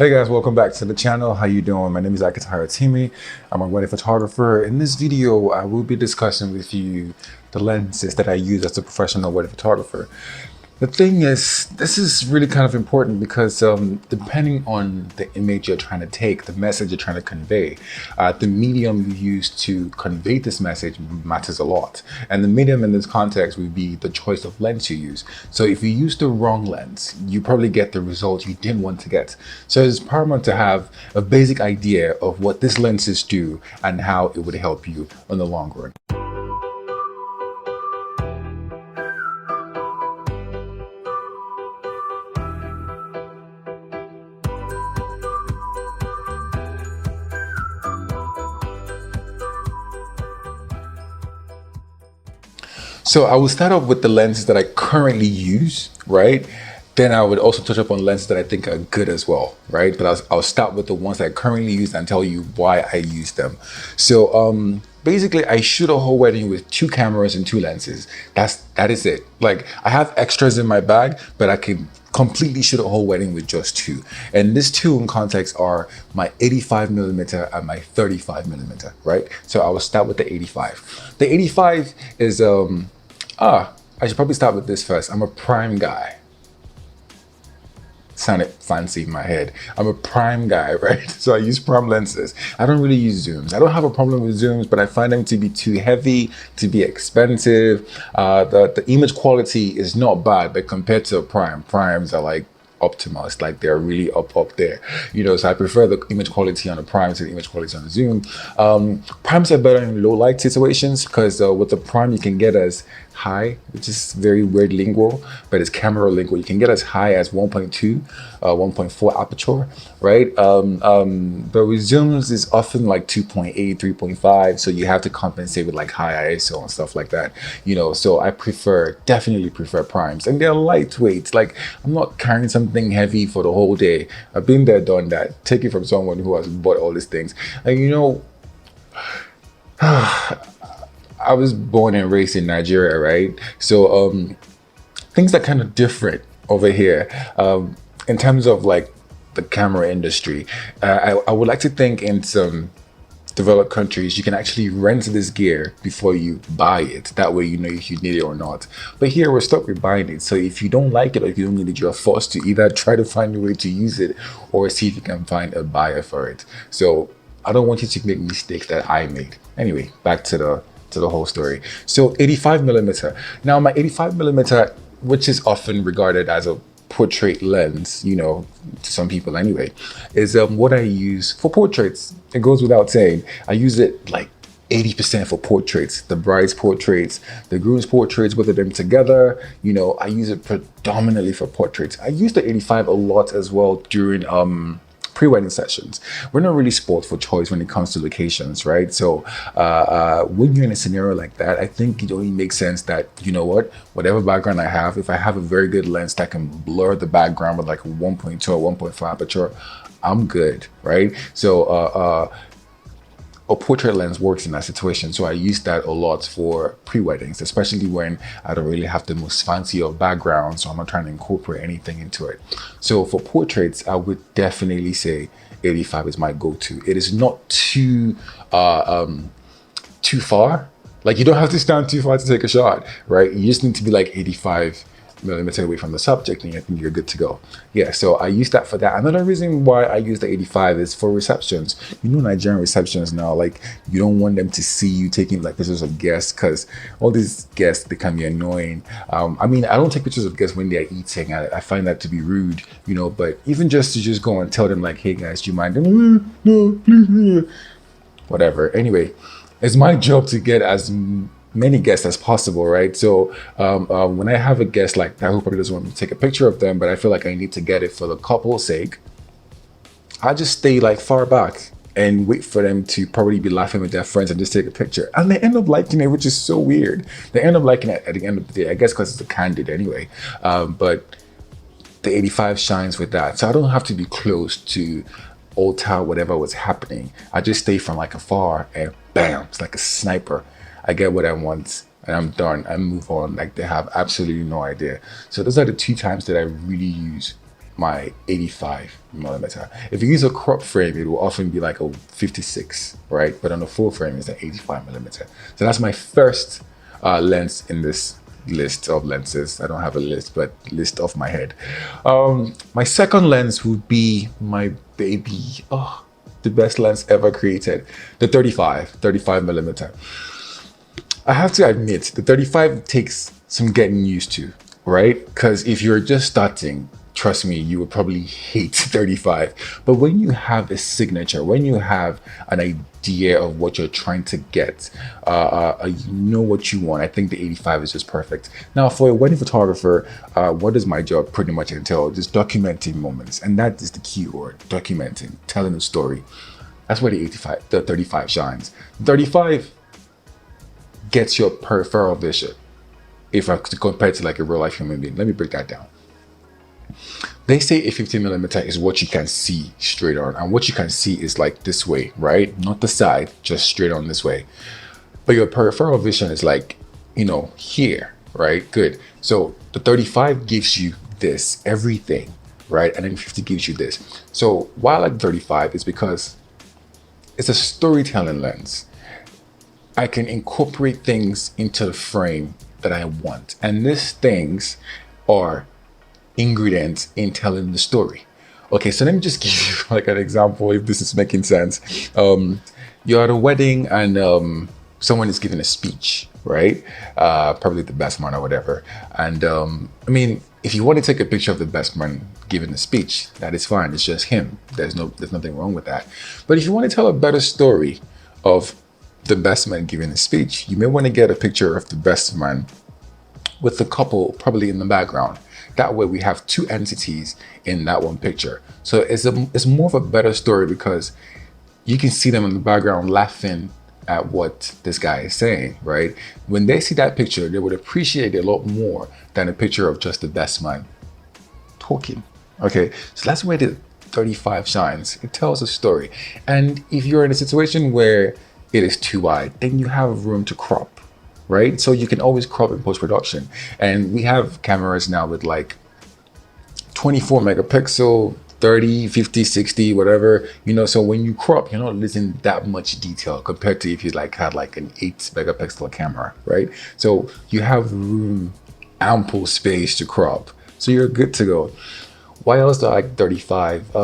Hey guys, welcome back to the channel. How you doing? My name is AKINTAYOTIMI. I'm a wedding photographer. In this video, I will be discussing with you the lenses that I use as a professional wedding photographer. The thing is, this is really kind of important because depending on the image you're trying to take, the message you're trying to convey, the medium you use to convey this message matters a lot. And the medium in this context would be the choice of lens you use. So if you use the wrong lens, you probably get the result you didn't want to get. So it's paramount to have a basic idea of what these lenses do and how it would help you in the long run. So I will start off with the lenses that I currently use, right? Then I would also touch up on lenses that I think are good as well, right? But I'll start with the ones that I currently use and tell you why I use them. So basically I shoot a whole wedding with 2 cameras and 2 lenses. That is it. Like I have extras in my bag, but I can completely shoot a whole wedding with just 2. And these 2 in context are my 85mm and my 35mm, right? So I will start with the 85. The 85 is I should probably start with this first. I'm a prime guy. Sounded fancy in my head. I'm a prime guy, right? So I use prime lenses. I don't really use zooms. I don't have a problem with zooms, but I find them to be too heavy, to be expensive. The image quality is not bad, but compared to a prime, primes are like optimized, like they're really up there, you know. So I prefer the image quality on a prime to the image quality on a zoom. Primes are better in low light situations because with the prime you can get as high, which is very weird lingo, but it's camera lingo. You can get as high as 1.2, 1.4 aperture, right? But with zooms it's often like 2.8, 3.5, so you have to compensate with like high ISO and stuff like that, you know. So I definitely prefer primes, and they're lightweight. Like I'm not carrying something heavy for the whole day. I've been there, done that. Take it from someone who has bought all these things. And you know, I was born and raised in Nigeria, right? So things are kind of different over here in terms of like the camera industry. I would like to think in some developed countries you can actually rent this gear before you buy it. That way you know if you need it or not. But here we're stuck with buying it. So if you don't like it or if you don't need it, you're forced to either try to find a way to use it or see if you can find a buyer for it. So I don't want you to make mistakes that I made. Anyway, back to the whole story. So 85mm. Now my 85mm, which is often regarded as a portrait lens, you know, to some people anyway, is what I use for portraits. It goes without saying. I use it like 80% for portraits, the bride's portraits, the groom's portraits, both of them together. You know, I use it predominantly for portraits. I use the 85 a lot as well during pre-wedding sessions. We're not really spoiled for choice when it comes to locations, right? So when you're in a scenario like that, I think it only makes sense that, you know what, whatever background I have, if I have a very good lens that can blur the background with like a 1.2 or 1.5 aperture, I'm good, right? So a portrait lens works in that situation. So I use that a lot for pre-weddings, especially when I don't really have the most fancy of backgrounds, so I'm not trying to incorporate anything into it. So for portraits, I would definitely say 85 is my go-to. It is not too far. Like you don't have to stand too far to take a shot, right? You just need to be like 85mm away from the subject and I think you're good to go. Yeah, so I use that for that. Another reason why I use the 85 is for receptions. You know, Nigerian receptions now, like you don't want them to see you taking like pictures of guests, because all these guests, they can be annoying. I mean, I don't take pictures of guests when they're eating. I find that to be rude, you know, but even just to go and tell them like, hey guys, do you mind? No, please, whatever. Anyway, it's my job to get as many guests as possible, right? So when I have a guest like that who probably doesn't want me to take a picture of them, but I feel like I need to get it for the couple's sake, I just stay like far back and wait for them to probably be laughing with their friends and just take a picture. And they end up liking it, which is so weird. They end up liking it at the end of the day, I guess because it's a candid anyway. But the 85 shines with that. So I don't have to be close to alter whatever was happening. I just stay from like afar and bam, it's like a sniper. I get what I want and I'm done. I move on like they have absolutely no idea. So those are the 2 times that I really use my 85mm. If you use a crop frame, it will often be like a 56, right? But on a full frame, it's an 85mm. So that's my first lens in this list of lenses. I don't have a list, but list off my head. My second lens would be my baby, the best lens ever created, the 35mm. I have to admit, the 35 takes some getting used to, right? Because if you're just starting, trust me, you would probably hate 35. But when you have a signature, when you have an idea of what you're trying to get, you know what you want, I think the 85 is just perfect. Now, for a wedding photographer, what does my job pretty much entail? Just documenting moments. And that is the key word, documenting, telling a story. That's where the 35 shines. 35 gets your peripheral vision. If I could compare it to like a real life human being, let me break that down. They say a 50mm is what you can see straight on, and what you can see is like this way, right? Not the side, just straight on this way. But your peripheral vision is like, you know, here, right? Good. So the 35 gives you this, everything, right? And then 50 gives you this. So why I like 35 is because it's a storytelling lens. I can incorporate things into the frame that I want. And these things are ingredients in telling the story. Okay, so let me just give you like an example, if this is making sense. You're at a wedding and someone is giving a speech, right? Probably the best man or whatever. And I mean, if you want to take a picture of the best man giving a speech, that is fine. It's just him. There's nothing wrong with that. But if you want to tell a better story of the best man giving a speech, you may want to get a picture of the best man with the couple probably in the background. That way we have two entities in that one picture. So it's more of a better story because you can see them in the background laughing at what this guy is saying, right? When they see that picture, they would appreciate it a lot more than a picture of just the best man talking. Okay, so that's where the 35 shines. It tells a story. And if you're in a situation where it is too wide, then you have room to crop, right? So you can always crop in post-production. And we have cameras now with like 24 megapixel, 30, 50, 60, whatever, you know, so when you crop, you're not losing that much detail compared to if you like had like an 8 megapixel camera, right? So you have room, ample space to crop. So you're good to go. Why else do I like 35?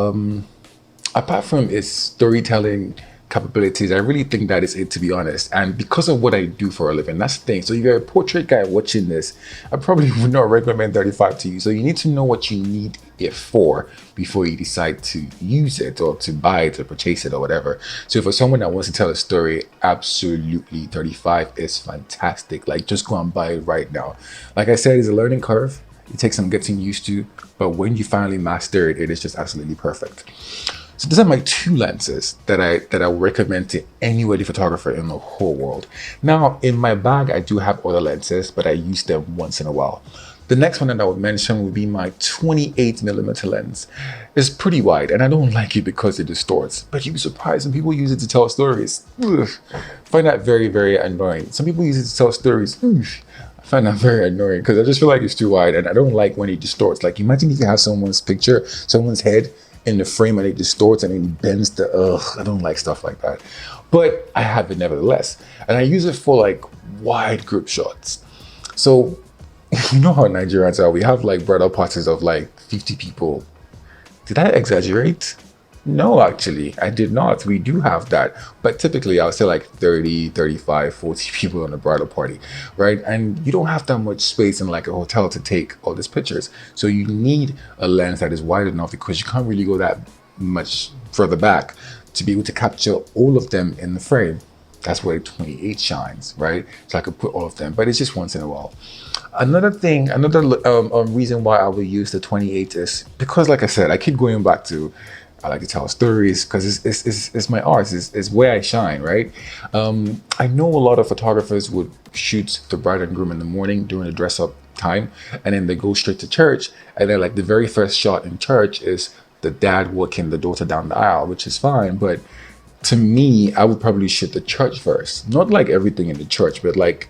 Apart from its storytelling capabilities, I really think that is it, to be honest. And because of what I do for a living, that's the thing. So if you're a portrait guy watching this, I probably would not recommend 35 to you. So you need to know what you need it for before you decide to use it or to buy it or purchase it or whatever. So for someone that wants to tell a story, absolutely 35 is fantastic. Like, just go and buy it right now. Like I said, it's a learning curve. It takes some getting used to, but when you finally master it, it is just absolutely perfect. So these are my two lenses that I would recommend to any wedding photographer in the whole world. Now, in my bag, I do have other lenses, but I use them once in a while. The next one that I would mention would be my 28mm lens. It's pretty wide, and I don't like it because it distorts, but you'd be surprised when people use it to tell stories. Ugh. I find that very, very annoying. Some people use it to tell stories. Ugh. I find that very annoying because I just feel like it's too wide, and I don't like when it distorts. Like, imagine if you have someone's picture, someone's head, in the frame and it distorts and it bends the, I don't like stuff like that. But I have it nevertheless. And I use it for like wide group shots. So you know how Nigerians are, we have like bridal parties of like 50 people. Did I exaggerate? No, actually, I did not. We do have that. But typically, I would say like 30, 35, 40 people in a bridal party, right? And you don't have that much space in like a hotel to take all these pictures. So you need a lens that is wide enough because you can't really go that much further back to be able to capture all of them in the frame. That's where 28 shines, right? So I could put all of them, but it's just once in a while. Another thing, another reason why I will use the 28 is because, like I said, I keep going back to I like to tell stories because it's my art, it's where I shine, right? I know a lot of photographers would shoot the bride and groom in the morning during the dress up time, and then they go straight to church, and then like the very first shot in church is the dad walking the daughter down the aisle, which is fine, but to me, I would probably shoot the church first. Not like everything in the church, but like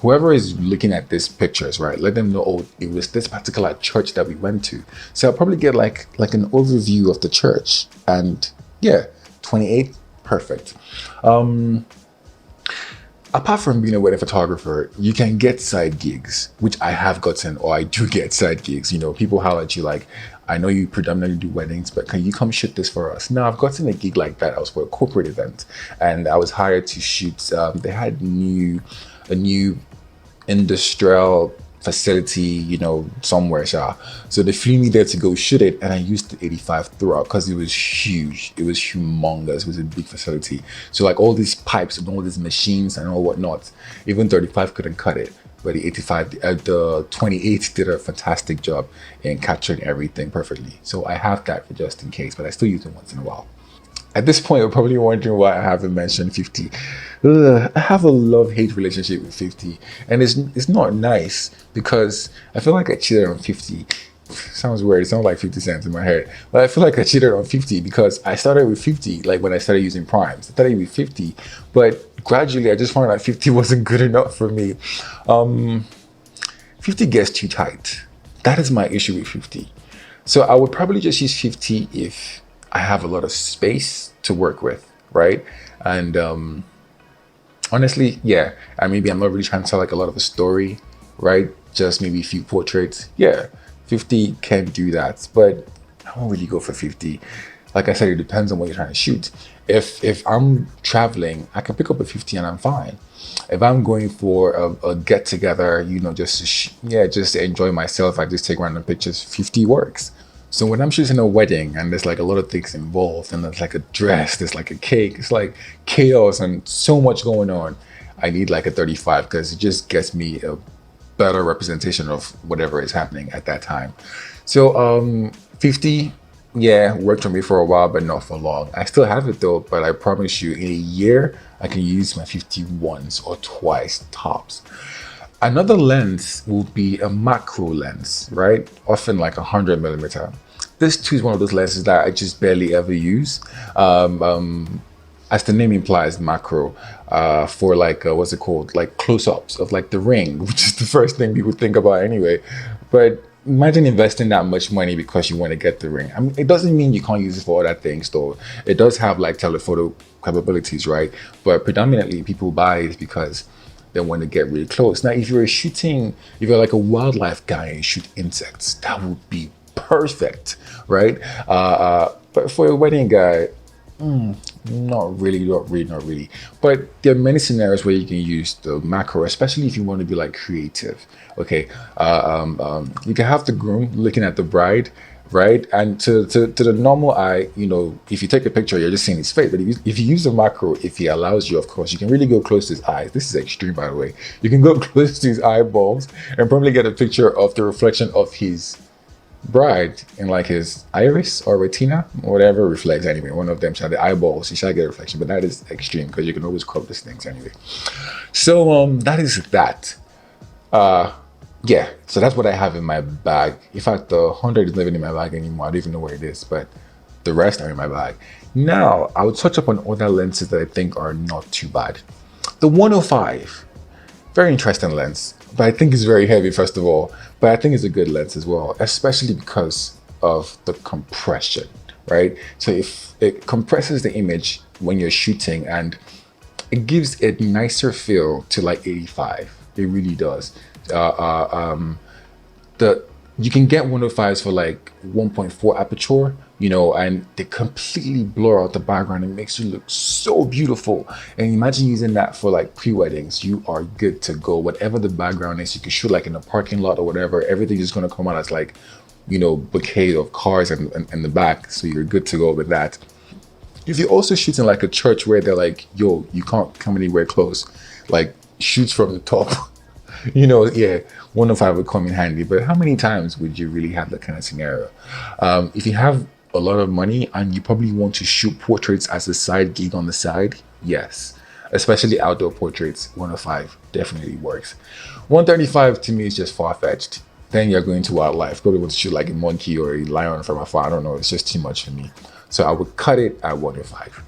whoever is looking at these pictures, right, let them know, oh, it was this particular church that we went to. So I'll probably get like an overview of the church. And yeah, 28, perfect. Apart from being a wedding photographer, you can get side gigs, which I have gotten, or I do get side gigs. You know, people holler at you like, I know you predominantly do weddings, but can you come shoot this for us? Now, I've gotten a gig like that. I was for a corporate event, and I was hired to shoot. They had a new industrial facility, you know, somewhere. So they flew me there to go shoot it, and I used the 85 throughout because it was huge. It was humongous. It was a big facility. So like all these pipes and all these machines and all whatnot, even 35 couldn't cut it. But the 85, the 28 did a fantastic job in capturing everything perfectly. So I have that for just in case, but I still use it once in a while. At this point, you're probably wondering why I haven't mentioned 50. I have a love-hate relationship with 50, and it's not nice because I feel like I cheated on 50. Sounds weird. It sounds like 50 cents in my head, but I feel like I cheated on 50 because I started with 50, like when I started using primes. I started with 50, but gradually I just found out 50 wasn't good enough for me. 50 gets too tight. That is my issue with 50. So I would probably just use 50 if I have a lot of space to work with, right? And honestly, yeah, and maybe I'm not really trying to tell like a lot of a story, right? Just maybe a few portraits. Yeah, 50 can do that, but I won't really go for 50. Like I said, it depends on what you're trying to shoot. If I'm traveling, I can pick up a 50 and I'm fine. If I'm going for a get together, you know, just to enjoy myself, I just take random pictures, 50 works. So when I'm shooting a wedding and there's like a lot of things involved and there's like a dress, there's like a cake, it's like chaos and so much going on, I need like a 35 because it just gets me a better representation of whatever is happening at that time. So 50, yeah, worked for me for a while, but not for long. I still have it though, but I promise you in a year, I can use my 50 once or twice tops. Another lens will be a macro lens, right? Often like 100mm. This too is one of those lenses that I just barely ever use. As the name implies, macro, for like, what's it called? Like close-ups of like the ring, which is the first thing people think about anyway. But imagine investing that much money because you want to get the ring. I mean, it doesn't mean you can't use it for other things though. It does have like telephoto capabilities, right? But predominantly people buy it because they want to get really close. Now, if you're like a wildlife guy and you shoot insects, that would be perfect, right? But for a wedding guy, not really. But there are many scenarios where you can use the macro, especially if you want to be like creative. Okay, you can have the groom looking at the bride, right? And to the normal eye, you know, if you take a picture, you're just seeing his face. But if you use the macro, if he allows you, of course, you can really go close to his eyes. This is extreme, by the way. You can go close to his eyeballs and probably get a picture of the reflection of his bride in like his iris or retina, whatever reflects anyway. One of them shall the eyeballs, you shall get a reflection, but that is extreme because you can always crop these things anyway. So that is that. Yeah, so that's what I have in my bag. In fact, the 100 is not even in my bag anymore. I don't even know where it is, but the rest are in my bag. Now, I will touch up on other lenses that I think are not too bad. The 105, very interesting lens, but I think it's very heavy, first of all. But I think it's a good lens as well, especially because of the compression, right? So if it compresses the image when you're shooting and it gives a nicer feel to like 85, it really does. You can get 105s for like 1.4 aperture, you know, and they completely blur out the background. It makes you look so beautiful. And imagine using that for like pre-weddings. You are good to go. Whatever the background is, you can shoot like in a parking lot or whatever. Everything is going to come out as like, you know, bouquet of cars and the back. So you're good to go with that. If you're also shooting like a church where they're like, yo, you can't come anywhere close, like shoots from the top. You know, yeah, 105 would come in handy, but how many times would you really have that kind of scenario? If you have a lot of money and you probably want to shoot portraits as a side gig on the side, yes, especially outdoor portraits, 105 definitely works. 135 to me is just far-fetched. Then you're going to wildlife, probably want to shoot like a monkey or a lion from afar. I don't know, it's just too much for me. So I would cut it at 105.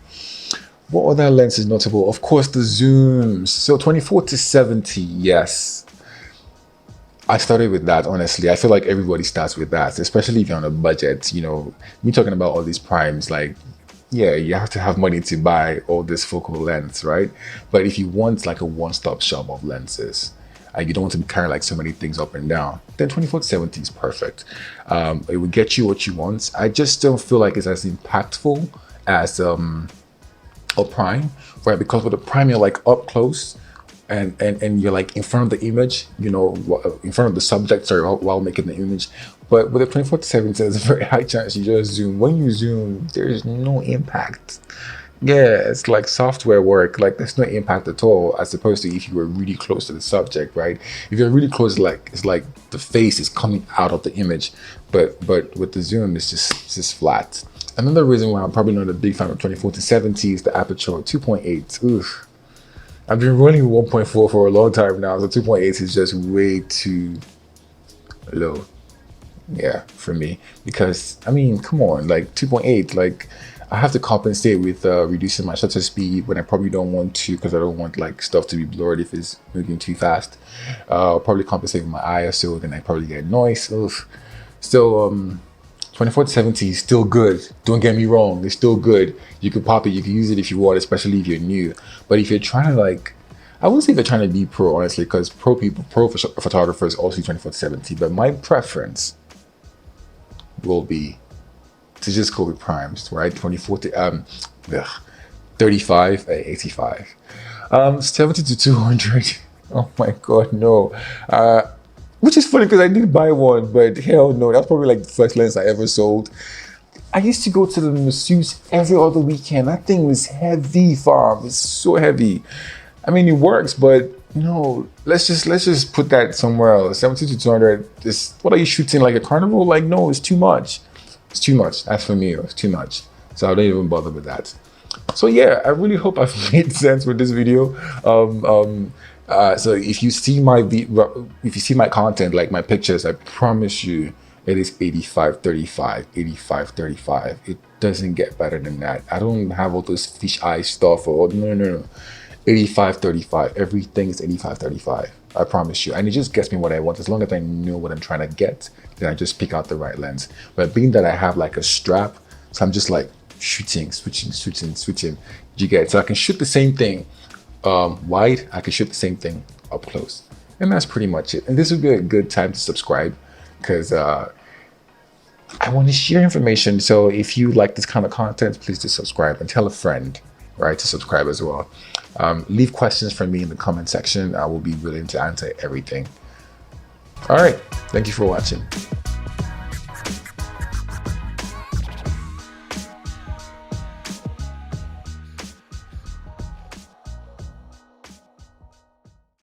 What other lens is notable? Of course, the zooms. So 24 to 70, yes. I started with that, honestly. I feel like everybody starts with that, especially if you're on a budget. You know, me talking about all these primes, like, yeah, you have to have money to buy all this focal lengths, right? But if you want like a one-stop shop of lenses, and you don't want to carry like so many things up and down, then 24 to 70 is perfect. It will get you what you want. I just don't feel like it's as impactful as a prime, right? Because with a prime, you're like up close and you're like in front of the image, you know, in front of the subject, sorry, while making the image. But with a 24 to 70, there's a very high chance you just zoom. When you zoom, there's no impact. Yeah, it's like software work. Like there's no impact at all, as opposed to if you were really close to the subject, right? If you're really close, like it's like the face is coming out of the image, but with the zoom, it's just flat. Another reason why I'm probably not a big fan of 24 to 70 is the aperture 2.8. Oof. I've been running 1.4 for a long time now, so 2.8 is just way too low. Yeah, for me. Because, I mean, come on, like 2.8, like I have to compensate with reducing my shutter speed when I probably don't want to, because I don't want like stuff to be blurred if it's moving too fast. I'll probably compensate with my ISO, then I probably get noise. Oof. So, 24 to 70 is still good. Don't get me wrong, it's still good. You could pop it, you can use it if you want, especially if you're new. But if you're trying to like, I wouldn't say if you're trying to be pro, honestly, because pro photographers also use 24 to 70. But my preference will be to just go with primes, right? 24 to 35 at 85. 70 to 200. Oh my god, no. Which is funny because I did buy one, but hell no, that's probably like the first lens I ever sold. I used to go to the masseuse every other weekend. That thing was heavy, fam. It's so heavy. I mean, it works, but you know, let's just put that somewhere else. 70 to 200 is, what are you shooting, like a carnival? Like, no, it's too much. It's too much. That's for me, it's too much. So I don't even bother with that. So yeah, I really hope I've made sense with this video. So if you see my content, like my pictures, I promise you it is 85-35, 85-35. It doesn't get better than that. I don't have all this fisheye stuff or no. 85-35. Everything is 85-35. I promise you. And it just gets me what I want. As long as I know what I'm trying to get, then I just pick out the right lens. But being that I have like a strap, so I'm just like shooting, switching. You get it? So I can shoot the same thing wide, I can shoot the same thing up close. And that's pretty much it. And this would be a good time to subscribe, because I want to share information. So if you like this kind of content, please do subscribe and tell a friend, right, to subscribe as well. Leave questions for me in the comment section. I will be willing to answer everything. All right. Thank you for watching.